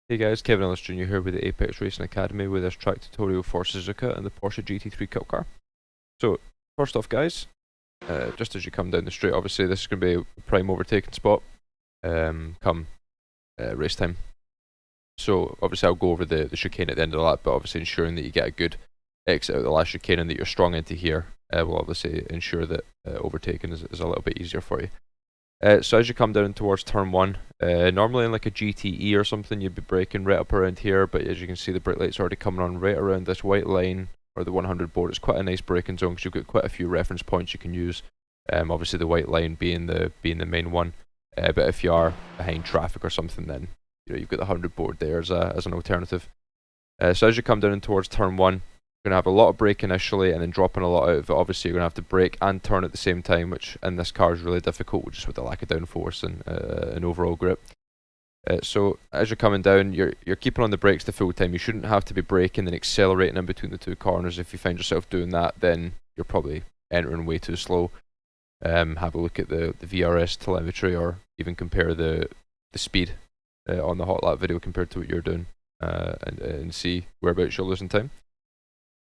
Hey guys, Kevin Ellis Jr. here with the Apex Racing Academy with this track tutorial for Suzuka and the Porsche GT3 Cup car. So, first off guys, just as you come down the straight, obviously this is going to be a prime overtaking spot come race time. So obviously I'll go over the chicane at the end of the lap, but obviously ensuring that you get a good exit out of the last chicane and that you're strong into here will obviously ensure that overtaking is a little bit easier for you. So as you come down towards turn 1, normally in like a GTE or something you'd be braking right up around here, but as you can see the brake light's already coming on right around this white line or the 100 board. It's quite a nice braking zone because you've got quite a few reference points you can use, obviously the white line being the main one, but if you are behind traffic or something then you've got the 100 board there as an alternative. So as you come down towards turn 1, you're going to have a lot of brake initially and then dropping a lot out of it. Obviously you're going to have to brake and turn at the same time, which in this car is really difficult just with the lack of downforce and overall grip. So as you're coming down, you're keeping on the brakes the full time. You shouldn't have to be braking and accelerating in between the two corners. If you find yourself doing that, then you're probably entering way too slow. Have a look at the VRS telemetry or even compare the speed on the Hotlap video compared to what you're doing and see whereabouts you're losing time.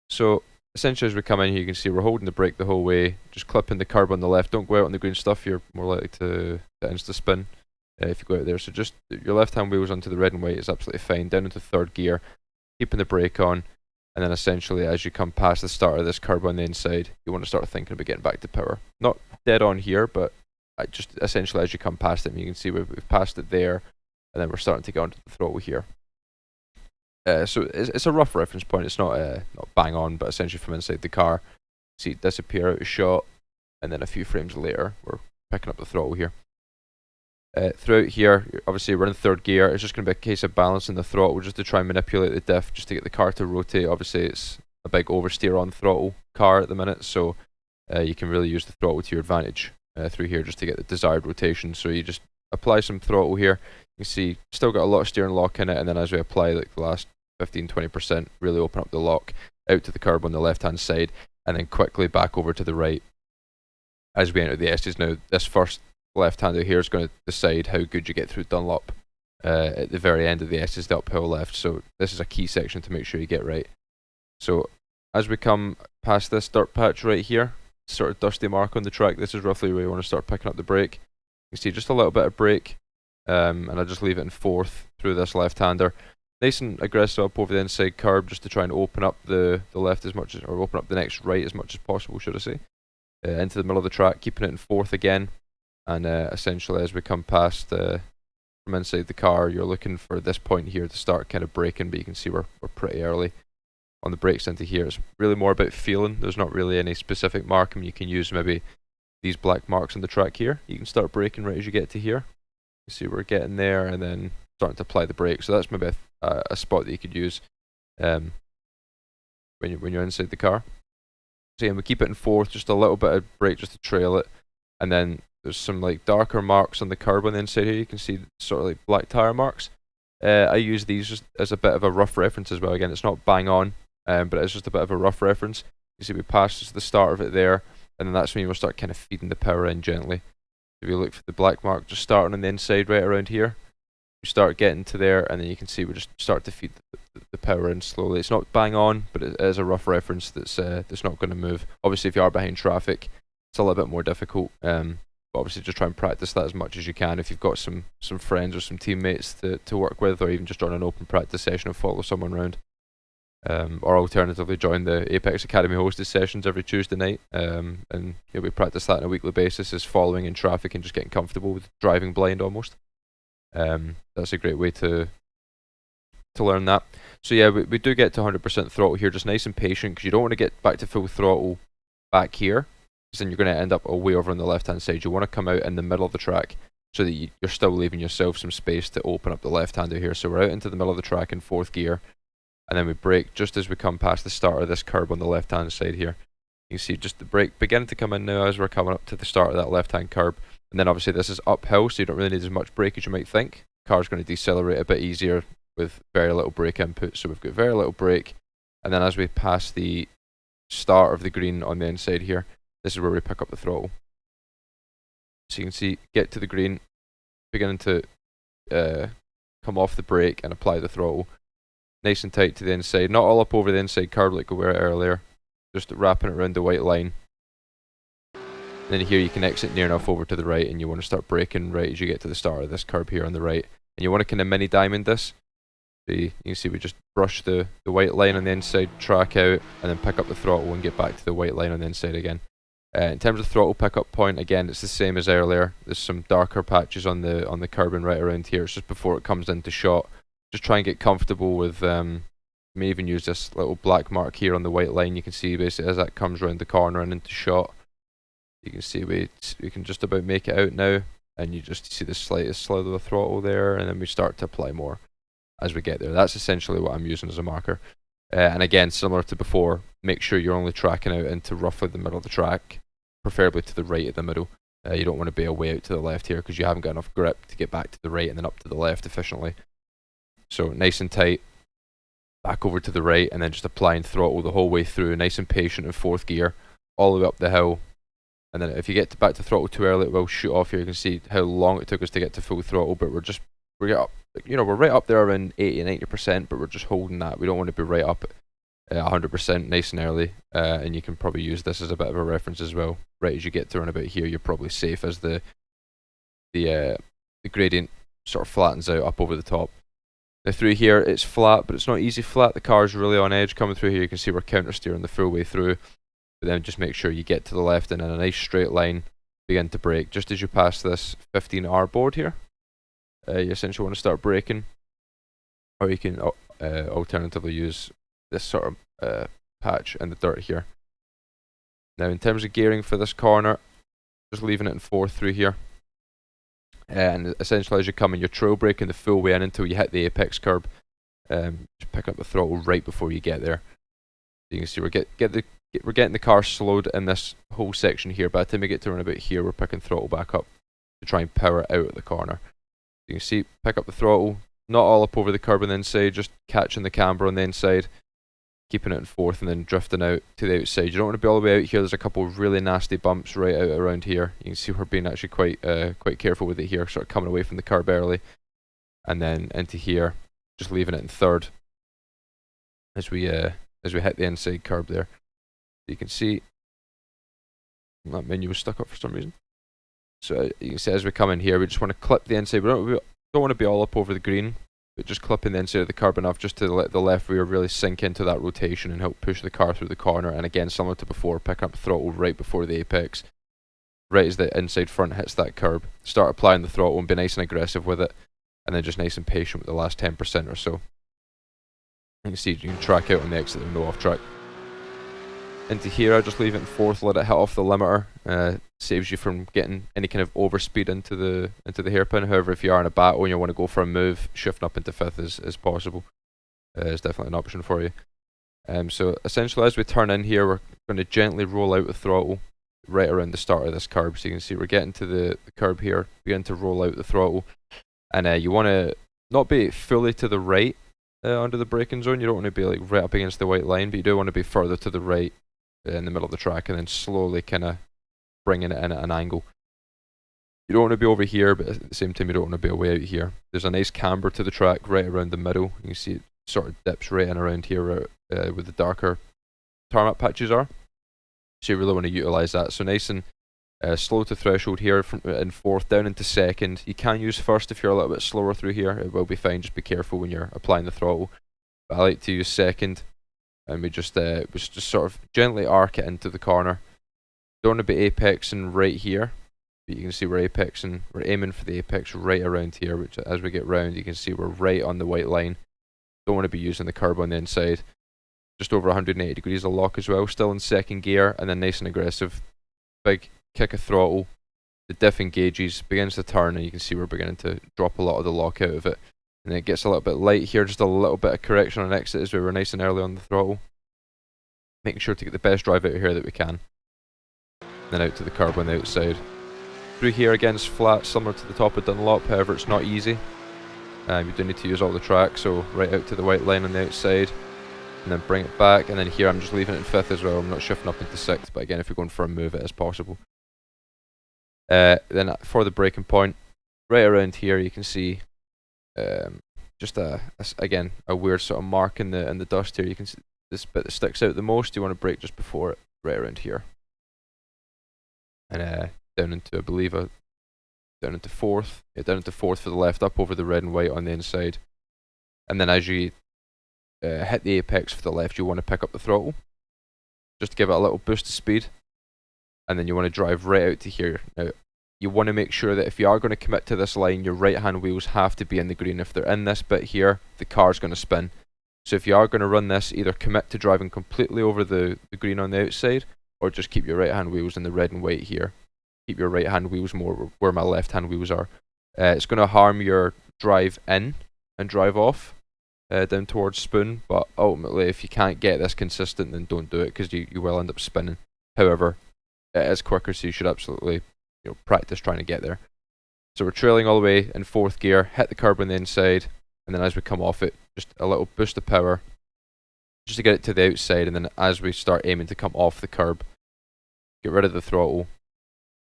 So essentially as we come in here you can see we're holding the brake the whole way, just clipping the curb on the left. Don't go out on the green stuff, you're more likely to insta spin if you go out there. So just your left hand wheels onto the red and white is absolutely fine, down into third gear, keeping the brake on, and then essentially as you come past the start of this curb on the inside you want to start thinking about getting back to power. Not dead on here, but just essentially as you come past it, and you can see we've passed it there and then we're starting to get onto the throttle here. So it's a rough reference point, it's not bang on, but essentially from inside the car, see it disappear out of shot, and then a few frames later we're picking up the throttle here. Throughout here, obviously we're in third gear, it's just going to be a case of balancing the throttle just to try and manipulate the diff, just to get the car to rotate. Obviously it's a big oversteer on throttle car at the minute, so you can really use the throttle to your advantage through here just to get the desired rotation. So you just apply some throttle here, you can see still got a lot of steering lock in it, and then as we apply like the last 15-20%, really open up the lock out to the curb on the left hand side and then quickly back over to the right as we enter the S's. Now this first left hander here is going to decide how good you get through Dunlop at the very end of the S's, the uphill left, so this is a key section to make sure you get right. So as we come past this dirt patch right here, sort of dusty mark on the track, this is roughly where you want to start picking up the brake. You can see just a little bit of brake, and I just leave it in fourth through this left hander. Nice and aggressive up over the inside curb just to try and open up the left as much as, or open up the next right as much as possible, should I say. Into the middle of the track, keeping it in fourth again, and essentially as we come past from inside the car, you're looking for this point here to start kind of braking, but you can see we're pretty early on the brakes into here. It's really more about feeling, there's not really any specific marking. You can use maybe these black marks on the track here, you can start braking right as you get to here. You see we're getting there and then starting to apply the brake, so that's maybe a spot that you could use when you're inside the car. So yeah, we keep it in fourth, just a little bit of brake just to trail it, and then there's some like darker marks on the curb on the inside here. You can see sort of like black tire marks. I use these just as a bit of a rough reference as well. Again, it's not bang on, but it's just a bit of a rough reference. You see we passed just the start of it there, and then that's when you'll start kind of feeding the power in gently. If you look for the black mark just starting on the inside right around here, we start getting to there, and then you can see we just start to feed the power in slowly. It's not bang on, but it is a rough reference that's not going to move. Obviously if you are behind traffic it's a little bit more difficult, but obviously just try and practice that as much as you can. If you've got some friends or some teammates to work with, or even just join an open practice session and follow someone around, or alternatively join the Apex Academy hosted sessions every Tuesday night, and we practice that on a weekly basis, is following in traffic and just getting comfortable with driving blind almost. That's a great way to learn that. So yeah, we do get to 100% throttle here, just nice and patient, because you don't want to get back to full throttle back here, because then you're going to end up way over on the left hand side. You want to come out in the middle of the track so that you're still leaving yourself some space to open up the left hander here. So we're out into the middle of the track in fourth gear, and then we brake just as we come past the start of this curb on the left hand side here. You can see just the brake beginning to come in now as we're coming up to the start of that left hand curb. And then obviously this is uphill, so you don't really need as much brake as you might think. The car's going to decelerate a bit easier with very little brake input, so we've got very little brake. And then as we pass the start of the green on the inside here, this is where we pick up the throttle. So you can see, get to the green, beginning to come off the brake and apply the throttle. Nice and tight to the inside, not all up over the inside curb like we were earlier, just wrapping it around the white line. And then here you can exit near enough over to the right, and you want to start braking right as you get to the start of this curb here on the right. And you want to kind of mini diamond this. So you can see we just brush the white line on the inside, track out, and then pick up the throttle and get back to the white line on the inside again. In terms of throttle pickup point, again, it's the same as earlier. There's some darker patches on the curbing right around here. It's just before it comes into shot. Just try and get comfortable with, you may even use this little black mark here on the white line. You can see basically as that comes around the corner and into shot, you can see we can just about make it out now, and you just see the slightest slide of the throttle there, and then we start to apply more as we get there. That's essentially what I'm using as a marker. And again, similar to before, make sure you're only tracking out into roughly the middle of the track, preferably to the right of the middle. You don't want to be away out to the left here because you haven't got enough grip to get back to the right and then up to the left efficiently. So nice and tight, back over to the right, and then just applying throttle the whole way through, nice and patient in fourth gear, all the way up the hill. And then if you get back to throttle too early, it will shoot off here. You can see how long it took us to get to full throttle, but we're right up there around 80-90%, but we're just holding that. We don't want to be right up at 100% nice and early, and you can probably use this as a bit of a reference as well. Right as you get to around about here, you're probably safe as the gradient sort of flattens out up over the top. Now through here, it's flat, but it's not easy flat. The car's really on edge coming through here. You can see we're counter steering the full way through, but then just make sure you get to the left and in a nice straight line, begin to brake. Just as you pass this 15R board here, you essentially want to start braking, or you can alternatively use this sort of patch in the dirt here. Now in terms of gearing for this corner, just leaving it in fourth through here. And essentially as you come in, you're trail braking the full way in until you hit the apex curb. Just pick up the throttle right before you get there. You can see we're getting the car slowed in this whole section here. By the time we get to around about here, we're picking throttle back up to try and power it out at the corner. You can see, pick up the throttle, not all up over the curb on the inside, just catching the camber on the inside, keeping it in fourth and then drifting out to the outside. You don't want to be all the way out here. There's a couple of really nasty bumps right out around here. You can see we're being actually quite careful with it here, sort of coming away from the curb early, and then into here, just leaving it in third as we hit the inside curb there. You can see that menu was stuck up for some reason. So you can see as we come in here, we just want to clip the inside. We don't want to be all up over the green, but just clipping the inside of the curb enough just to let the left rear really sink into that rotation and help push the car through the corner. And again, similar to before, picking up the throttle right before the apex, right as the inside front hits that curb. Start applying the throttle and be nice and aggressive with it, and then just nice and patient with the last 10% or so. You can see you can track out on the exit and no off track. Into here, I just leave it in fourth, let it hit off the limiter. Saves you from getting any kind of overspeed into the hairpin. However, if you are in a battle and you want to go for a move, shifting up into fifth is possible. It's definitely an option for you. So essentially, as we turn in here, we're going to gently roll out the throttle right around the start of this curb. So you can see we're getting to the curb here, begin to roll out the throttle, and you want to not be fully to the right under the braking zone. You don't want to be like right up against the white line, but you do want to be further to the right in the middle of the track, and then slowly kind of bringing it in at an angle. You don't want to be over here, but at the same time you don't want to be away out here. There's a nice camber to the track right around the middle. You can see it sort of dips right in around here where the darker tarmac patches are. So you really want to utilise that. So nice and slow to threshold here in fourth, down into second. You can use first if you're a little bit slower through here. It will be fine, just be careful when you're applying the throttle. But I like to use second, and we just sort of gently arc it into the corner. Don't want to be apexing right here, but you can see we're aiming for the apex right around here, which as we get round you can see we're right on the white line. Don't want to be using the curb on the inside. Just over 180 degrees of lock as well, still in second gear, and then nice and aggressive. Big kick of throttle, the diff engages, begins to turn, and you can see we're beginning to drop a lot of the lock out of it. And then it gets a little bit light here, just a little bit of correction on exit as we were nice and early on the throttle. Making sure to get the best drive out of here that we can. Then out to the curb on the outside. Through here again is flat, similar to the top of Dunlop, however it's not easy. You do need to use all the track, so right out to the white line on the outside, and then bring it back, and then here I'm just leaving it in fifth as well. I'm not shifting up into sixth, but again if you're going for a move it is possible. Then for the braking point, right around here you can see just again a weird sort of mark in the dust here. You can see this bit that sticks out the most. You want to brake just before it, right around here, and down into, I believe, down into fourth. Yeah, down into fourth for the left, up over the red and white on the inside. And then as you hit the apex for the left, you want to pick up the throttle, just to give it a little boost of speed. And then you want to drive right out to here. Now, you want to make sure that if you are going to commit to this line, your right hand wheels have to be in the green. If they're in this bit here, the car's going to spin. So if you are going to run this, either commit to driving completely over the green on the outside, or just keep your right hand wheels in the red and white here. Keep your right hand wheels more where my left hand wheels are. It's going to harm your drive in and drive off down towards spoon, but ultimately if you can't get this consistent, then don't do it, because you will end up spinning. However, it is quicker, so you should absolutely practice trying to get there. So we're trailing all the way in fourth gear, hit the curb on the inside, and then as we come off it, just a little boost of power just to get it to the outside, and then as we start aiming to come off the curb, get rid of the throttle.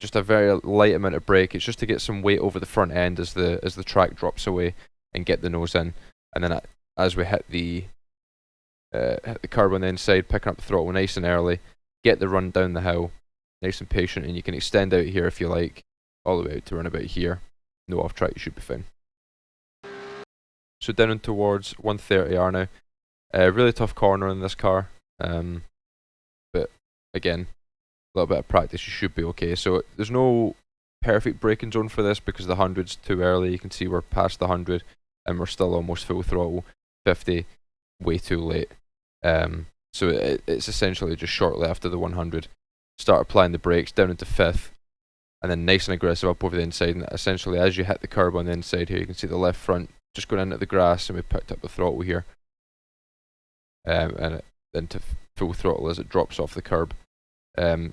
Just a very light amount of brake. It's just to get some weight over the front end as the track drops away and get the nose in. And then as we hit the curb on the inside, picking up the throttle nice and early, get the run down the hill, nice and patient, and you can extend out here if you like, all the way out to run about here. No off track, you should be fine. So down and towards 130R now. Really tough corner in this car, but again, a little bit of practice, you should be okay. So there's no perfect braking zone for this because the 100's too early. You can see we're past the 100 and we're still almost full throttle. 50, way too late. So it's essentially just shortly after the 100. Start applying the brakes down into fifth, and then nice and aggressive up over the inside. And essentially, as you hit the curb on the inside here, you can see the left front just going into the grass, and we picked up the throttle here, and then to full throttle as it drops off the curb.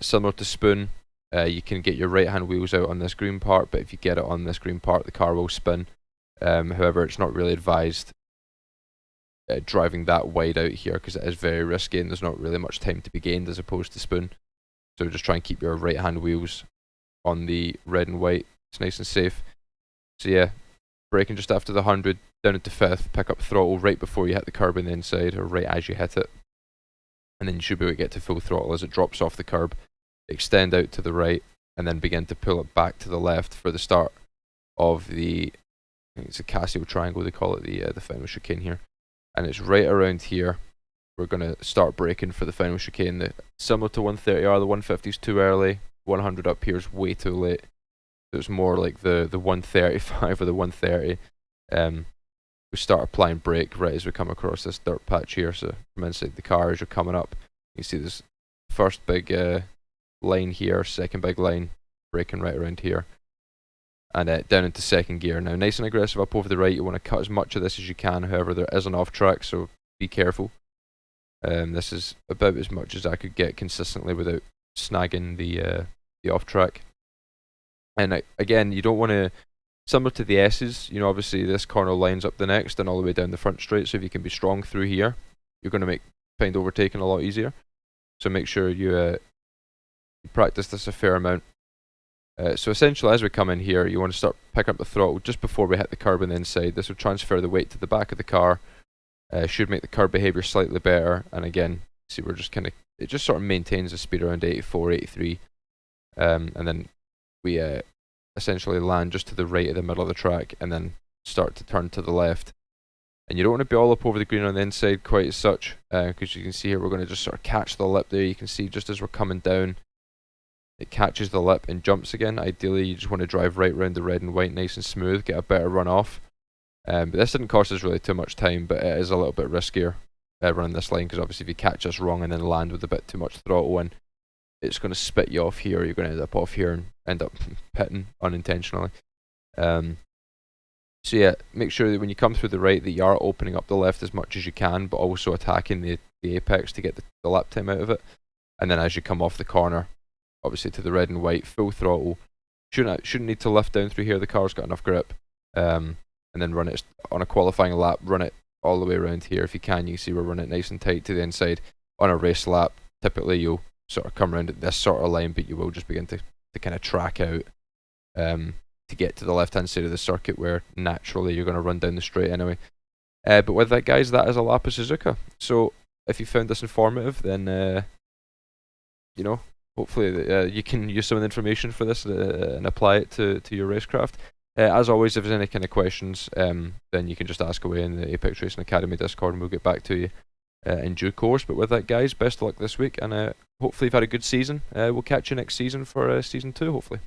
Similar to spoon, you can get your right hand wheels out on this green part, but if you get it on this green part, the car will spin. However, it's not really advised driving that wide out here because it is very risky and there's not really much time to be gained as opposed to spoon. So just try and keep your right hand wheels on the red and white. It's nice and safe. So yeah, braking just after the 100, down into fifth, pick up throttle right before you hit the curb on the inside, or right as you hit it. And then you should be able to get to full throttle as it drops off the curb, extend out to the right, and then begin to pull it back to the left for the start of the, I think it's a Casio triangle they call it, the final chicane here. And it's right around here. We're going to start braking for the final chicane. Similar to 130R, the 150's too early, 100 up here is way too late. So it's more like the 135 or the 130. We start applying brake right as we come across this dirt patch here. So from inside the car as you're coming up, you see this first big line here, second big line, braking right around here. And down into second gear. Now nice and aggressive up over the right, you want to cut as much of this as you can, however there is an off track, so be careful. This is about as much as I could get consistently without snagging the off track. And again, you don't want to, similar to the S's, obviously this corner lines up the next and all the way down the front straight, so if you can be strong through here, you're going to find overtaking a lot easier. So make sure you practice this a fair amount. So essentially, as we come in here, you want to start picking up the throttle just before we hit the curb on the inside. This will transfer the weight to the back of the car. Should make the curb behavior slightly better. And again, see, we're just it just sort of maintains the speed around 84, 83. And then we essentially land just to the right of the middle of the track and then start to turn to the left. And you don't want to be all up over the green on the inside quite as such, because you can see here we're going to just sort of catch the lip there. You can see just as we're coming down, it catches the lip and jumps again. Ideally, you just want to drive right around the red and white nice and smooth, get a better run off. But this didn't cost us really too much time, but it is a little bit riskier running this line, because obviously if you catch us wrong and then land with a bit too much throttle in, it's going to spit you off here. You're going to end up off here and end up pitting unintentionally. So yeah, make sure that when you come through the right that you are opening up the left as much as you can, but also attacking the apex to get the lap time out of it. And then as you come off the corner, obviously to the red and white, full throttle. Shouldn't need to lift down through here, the car's got enough grip. And then run it on a qualifying lap, run it all the way around here if you can. You can see we're running it nice and tight to the inside. On a race lap, typically you'll sort of come around at this sort of line, but you will just begin to kind of track out to get to the left hand side of the circuit where naturally you're going to run down the straight anyway. But with that, guys, that is a lap of Suzuka. So if you found this informative, then you know, hopefully you can use some of the information for this and apply it to your racecraft. As always, if there's any kind of questions, then you can just ask away in the Apex Racing Academy Discord, and we'll get back to you in due course. But with that, guys, best of luck this week, and hopefully you've had a good season. We'll catch you next season for season 2, hopefully.